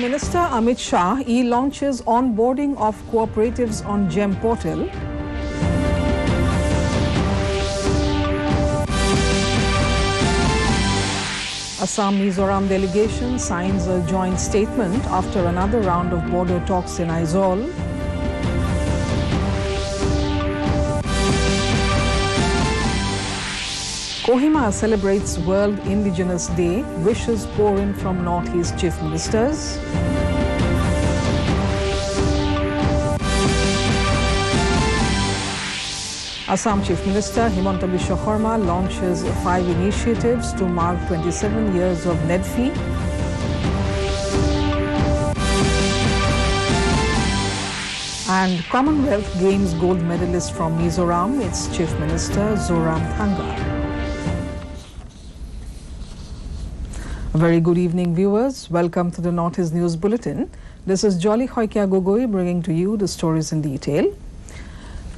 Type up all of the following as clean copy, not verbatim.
Minister Amit Shah launches onboarding of cooperatives on GEM portal. Assam-Mizoram delegation signs a joint statement after another round of border talks in Aizawl. Kohima celebrates World Indigenous Day, wishes pour in from Northeast Chief Ministers. Assam Chief Minister Himanta Biswa Sarma launches 5 initiatives to mark 27 years of NEDFI. And Commonwealth Games gold medalist from Mizoram, its Chief Minister Zoramthanga. A very good evening, viewers. Welcome to the Northeast News Bulletin. This is Jolly Hoikia Gogoi bringing to you the stories in detail.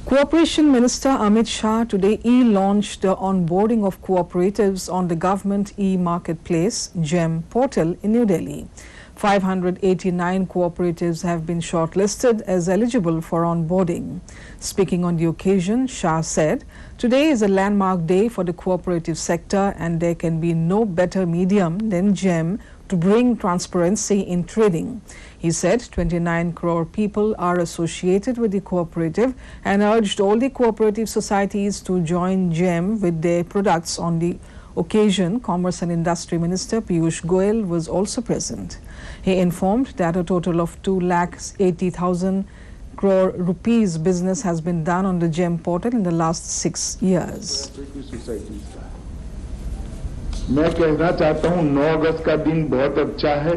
Cooperation Minister Amit Shah today launched the onboarding of cooperatives on the government e-marketplace GEM portal in New Delhi. 589 cooperatives have been shortlisted as eligible for onboarding. Speaking on the occasion, Shah said, "Today is a landmark day for the cooperative sector and there can be no better medium than GEM to bring transparency in trading." He said 29 crore people are associated with the cooperative and urged all the cooperative societies to join GEM with their products. On the occasion, Commerce and Industry Minister Piyush Goyal was also present. He informed that a total of 2,80,000 crore rupees business has been done on the GEM portal in the last 6 years. मैं कहना चाहता हूं 9 अगस्त का दिन बहुत अच्छा है।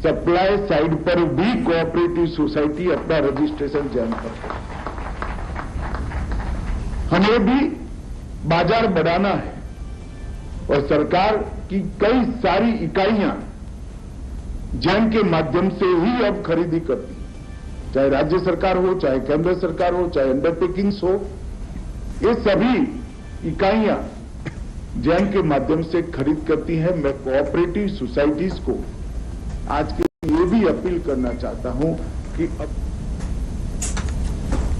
Supply side पर भी कोऑपरेटिव सोसाइटी अपना रजिस्ट्रेशन जैम कर। हमें भी बाजार बढ़ाना है और सरकार की कई सारी इकाइयां जैम के माध्यम से ही अब खरीदी करती है, चाहे राज्य सरकार हो, चाहे केंद्र सरकार हो, चाहे अंडरटेकिंग्स हो, ये सभी इकाइयां जैम के माध्यम से खरीद करती है। मैं कोऑपरेटिव सोसाइटीज को आज के ये भी अपील करना चाहता हूं कि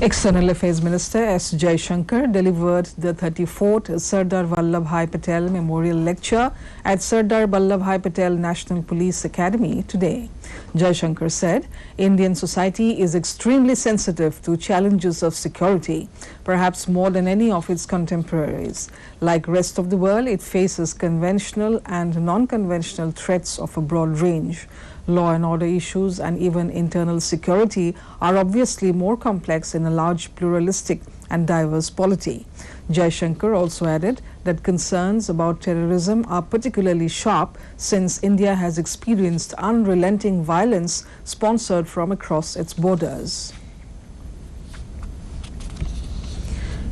External Affairs Minister S. Jaishankar delivered the 34th Sardar Vallabhbhai Patel Memorial Lecture at Sardar Vallabhbhai Patel National Police Academy today. Jaishankar said, Indian society is extremely sensitive to challenges of security, perhaps more than any of its contemporaries. Like rest of the world, it faces conventional and non-conventional threats of a broad range. Law and order issues and even internal security are obviously more complex in a large pluralistic and diverse polity. Jaishankar also added that concerns about terrorism are particularly sharp since India has experienced unrelenting violence sponsored from across its borders.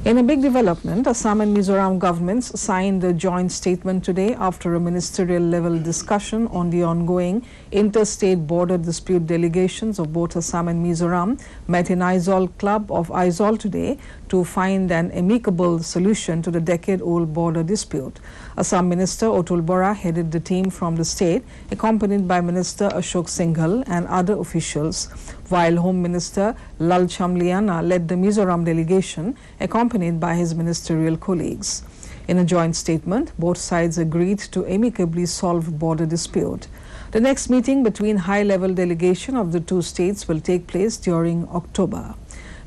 In a big development, Assam and Mizoram governments signed a joint statement today after a ministerial level discussion on the ongoing interstate border dispute. Delegations of both Assam and Mizoram met in Aizawl Club of Aizawl today to find an amicable solution to the decade-old border dispute. Assam Minister Otul Bora headed the team from the state, accompanied by Minister Ashok Singhal and other officials, while Home Minister Lal Chamliana led the Mizoram delegation, accompanied by his ministerial colleagues. In a joint statement, both sides agreed to amicably solve border dispute. The next meeting between high-level delegation of the two states will take place during October.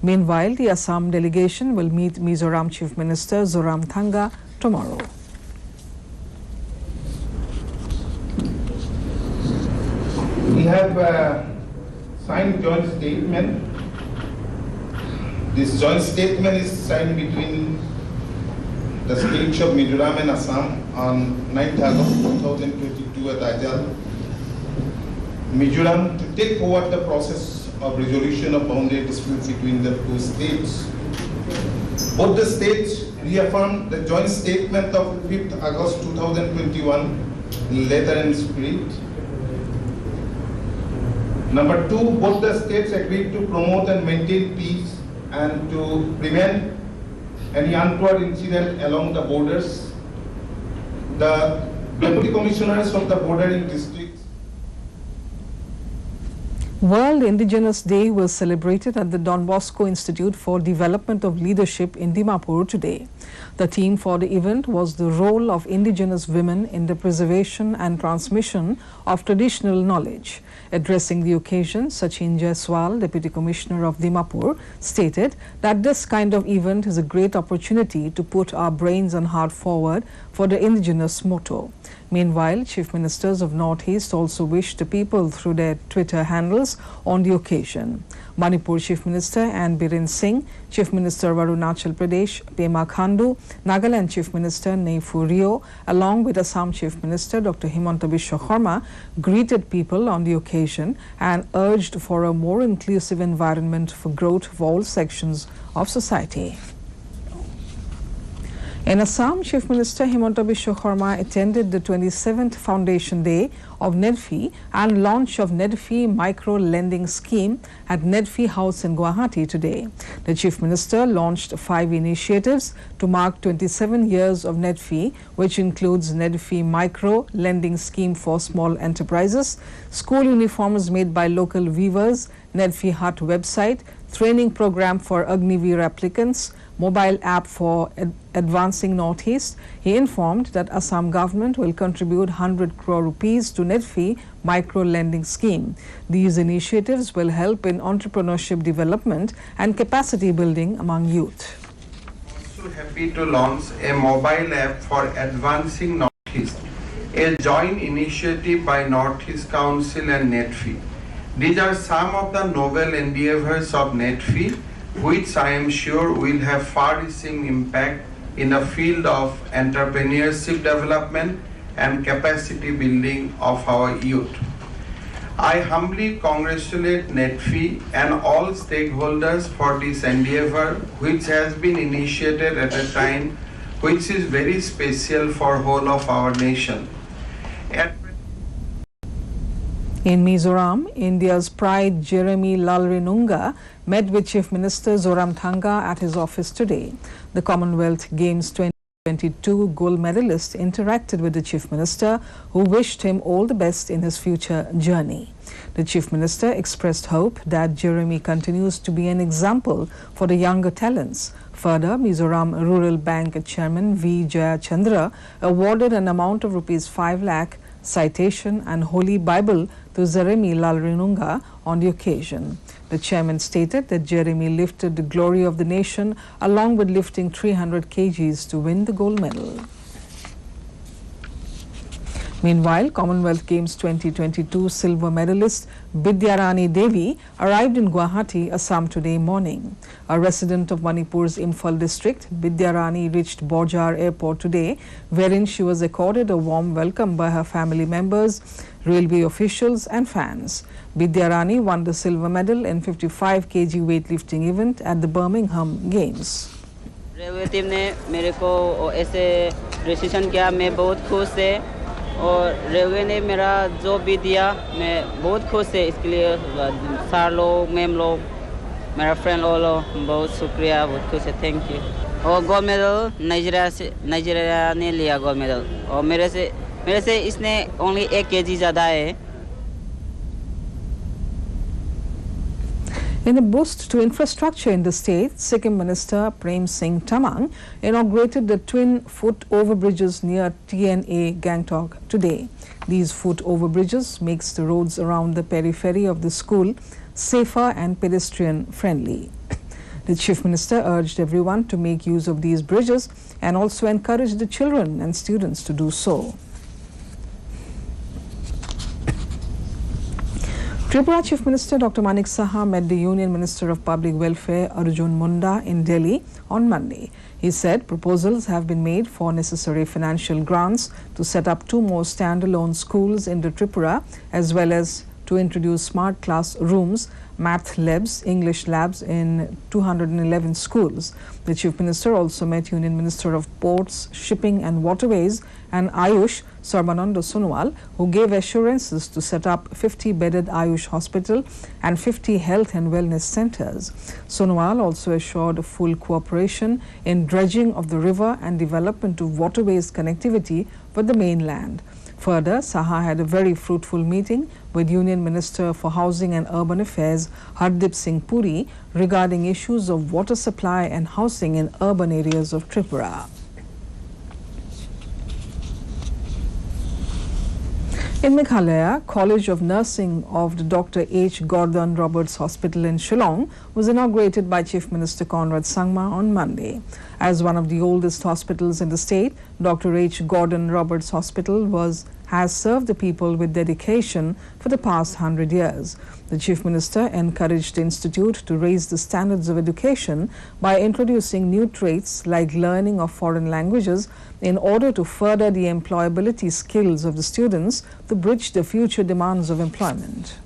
Meanwhile, the Assam delegation will meet Mizoram Chief Minister Zoramthanga tomorrow. We have signed joint statement. This joint statement is signed between the states of Mizoram and Assam on 9th August 2022 at Aizawl. Mizoram to take forward the process of resolution of boundary disputes between the two states. Both the states reaffirmed the joint statement of 5th August 2021 in letter and spirit. Number 2, both the states agreed to promote and maintain peace and to prevent any untoward incident along the borders. The deputy commissioners of the bordering districts World Indigenous Day was celebrated at the Don Bosco Institute for Development of Leadership in Dimapur today. The theme for the event was the role of indigenous women in the preservation and transmission of traditional knowledge. Addressing the occasion, Sachin Jaiswal, Deputy Commissioner of Dimapur, stated that this kind of event is a great opportunity to put our brains and heart forward for the indigenous motto. Meanwhile, Chief Ministers of Northeast also wished the people through their Twitter handles on the occasion. Manipur Chief Minister N. Biren Singh, Chief Minister of Arunachal Pradesh Pema Khandu, Nagaland Chief Minister Neifu Rio, along with Assam Chief Minister Dr. Himanta Biswa Sarma, greeted people on the occasion and urged for a more inclusive environment for growth of all sections of society. In Assam, Chief Minister Himanta Biswa Sarma attended the 27th Foundation Day of NEDFI and launch of NEDFI Micro Lending Scheme at NEDFI House in Guwahati today. The Chief Minister launched 5 initiatives to mark 27 years of NEDFI, which includes NEDFI Micro Lending Scheme for small enterprises, school uniforms made by local weavers, NEDFI Hut website, training program for Agniveer applicants, mobile app for advancing Northeast. He informed that Assam government will contribute 100 crore rupees to NEDFI micro lending scheme. These initiatives will help in entrepreneurship development and capacity building among youth. Also happy to launch a mobile app for advancing Northeast, a joint initiative by Northeast Council and NEDFI. These are some of the novel endeavors of NEDFI, which I am sure will have far-reaching impact in the field of entrepreneurship development and capacity building of our youth. I humbly congratulate NEDFI and all stakeholders for this endeavor, which has been initiated at a time which is very special for whole of our nation. In Mizoram, India's pride Jeremy Lalrinunga met with Chief Minister Zoramthanga at his office today. The Commonwealth Games 2022 gold medalist interacted with the Chief Minister, who wished him all the best in his future journey. The Chief Minister expressed hope that Jeremy continues to be an example for the younger talents. Further, Mizoram Rural Bank Chairman V. Jayachandra awarded an amount of Rs 5 lakh citation and Holy Bible to Jeremy Lalrinunga on the occasion. The chairman stated that Jeremy lifted the glory of the nation along with lifting 300 kgs to win the gold medal. Meanwhile, Commonwealth Games 2022 silver medalist Bidyarani Devi arrived in Guwahati, Assam today morning. A resident of Manipur's Imphal district, Bidyarani reached Borjar Airport today, wherein she was accorded a warm welcome by her family members, railway officials and fans. Bidyarani won the silver medal in 55 kg weightlifting event at the Birmingham Games. Railway team ने मेरे को ऐसे decision किया, मैं बहुत खुश है और रेलवे ने मेरा जो भी दिया मैं बहुत खुश है। इसके लिए सर लोग, मैम लोग, मेरा फ्रेंड लोग बहुत शुक्रिया, बहुत खुश है, थैंक यू। और गोल्ड मेडल नाइजीरिया ने लिया गोल्ड मेडल और मेरे से इसने ओनली 1 kg ज़्यादा है। In a boost to infrastructure in the state, Sikkim Minister Prem Singh Tamang inaugurated the twin foot overbridges near TNA Gangtok today. These foot overbridges makes the roads around the periphery of the school safer and pedestrian friendly. The Chief Minister urged everyone to make use of these bridges and also encouraged the children and students to do so. Tripura Chief Minister Dr. Manik Saha met the Union Minister of Public Welfare Arjun Munda in Delhi on Monday. He said proposals have been made for necessary financial grants to set up 2 more standalone schools in the Tripura, as well as to introduce smart classrooms, math labs, English labs in 211 schools. The Chief Minister also met Union Minister of Ports, Shipping and Waterways and Ayush Sarbananda Sonowal, who gave assurances to set up 50-bedded Ayush hospital and 50 health and wellness centers. Sonowal also assured full cooperation in dredging of the river and development of waterways connectivity with the mainland. Further, Saha had a very fruitful meeting with Union Minister for Housing and Urban Affairs Hardip Singh Puri regarding issues of water supply and housing in urban areas of Tripura. In Meghalaya, College of Nursing of the Dr. H. Gordon Roberts Hospital in Shillong was inaugurated by Chief Minister Conrad Sangma on Monday. As one of the oldest hospitals in the state, Dr. H. Gordon Roberts Hospital has served the people with dedication for the past 100 years. The Chief Minister encouraged the institute to raise the standards of education by introducing new traits like learning of foreign languages in order to further the employability skills of the students to bridge the future demands of employment.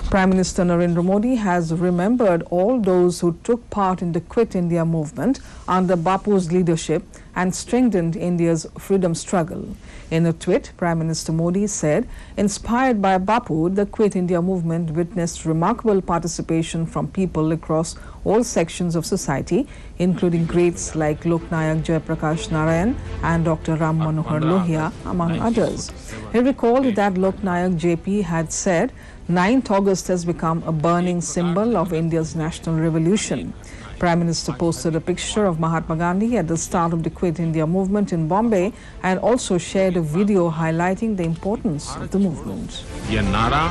Prime Minister Narendra Modi has remembered all those who took part in the Quit India movement under Bapu's leadership and strengthened India's freedom struggle. In a tweet, Prime Minister Modi said, inspired by Bapu, the Quit India movement witnessed remarkable participation from people across all sections of society, including greats like Lok Nayak Jayaprakash Narayan and Dr. Ram Manohar Lohia, among others. He recalled that Lok Nayak JP had said, 9th August has become a burning symbol of India's national revolution. Prime Minister posted a picture of Mahatma Gandhi at the start of the Quit India movement in Bombay and also shared a video highlighting the importance of the movement. यह नारा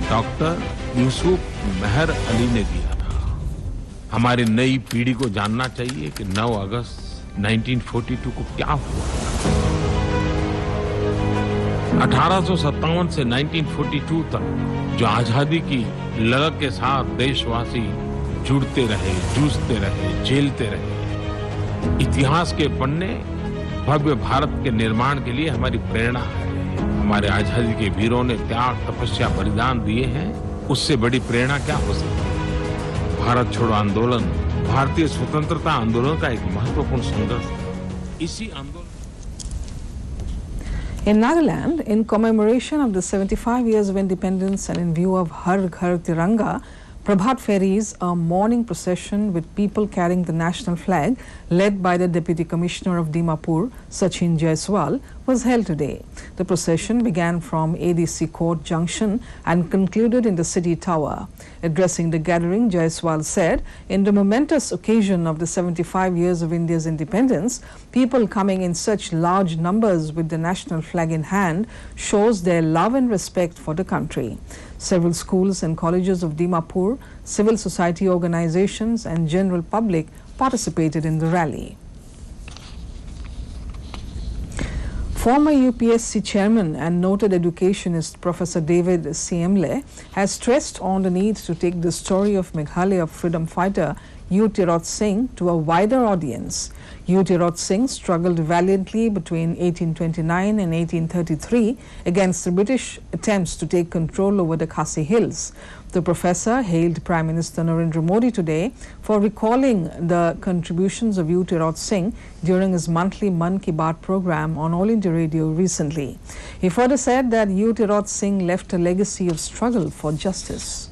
doctor Yusuf मेहर अली ने दिया था। हमारी नई पीढ़ी को जानना चाहिए कि 9 अगस्त 1942 को क्या हुआ। 1857 से 1942 तक जो आजादी की ललक के साथ देशवासी जुड़ते रहे, जूझते रहे, झेलते रहे। इतिहास के पन्ने भव्य भारत के निर्माण के लिए हमारी प्रेरणा है। हमारे आजादी के वीरों ने त्याग, तपस्या, बलिदान दिए हैं। उससे बड़ी प्रेरणा क्या हो सकती है? भारत छोड़ो आंदोलन भारतीय स्वतंत्रता आंदोलन का एक महत्वपूर्ण संघर्ष। इसी आंदोलन In Nagaland, in commemoration of the 75 years of independence and in view of Har Ghar Tiranga, Prabhat ferries, a morning procession with people carrying the national flag, led by the Deputy Commissioner of Dimapur, Sachin Jaiswal, was held today. The procession began from ADC Court Junction and concluded in the city tower. Addressing the gathering, Jaiswal said, in the momentous occasion of the 75 years of India's independence, people coming in such large numbers with the national flag in hand shows their love and respect for the country. Several schools and colleges of Dimapur, civil society organizations and general public participated in the rally. Former UPSC chairman and noted educationist Professor David Siemle has stressed on the need to take the story of Meghalaya freedom fighter U. Tirot Singh to a wider audience. U. Tirot Singh struggled valiantly between 1829 and 1833 against the British attempts to take control over the Khasi Hills. The professor hailed Prime Minister Narendra Modi today for recalling the contributions of U. Tirot Singh during his monthly Mann Ki Baat program on All India Radio recently. He further said that U. Tirot Singh left a legacy of struggle for justice.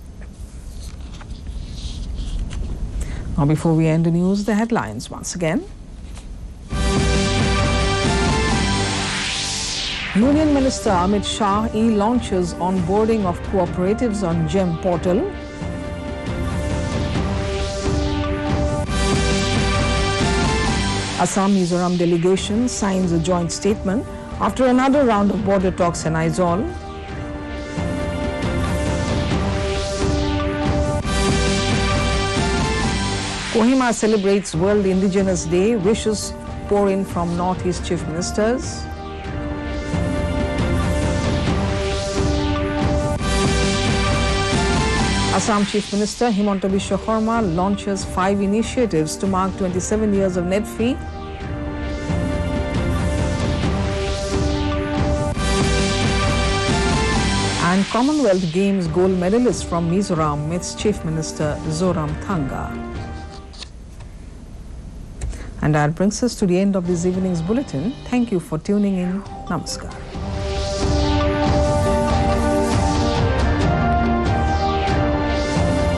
Now, before we end the news, the headlines once again. Union Minister Amit Shah e-launches onboarding of cooperatives on GEM portal. Assam-Mizoram delegation signs a joint statement after another round of border talks in Aizawl. Kohima celebrates World Indigenous Day. Wishes pour in from Northeast Chief Ministers. Assam Chief Minister Himanta Biswa Sarma launches 5 initiatives to mark 27 years of NEDFI. And Commonwealth Games gold medalist from Mizoram meets Chief Minister Zoram Thanga. And that brings us to the end of this evening's bulletin. Thank you for tuning in. Namaskar.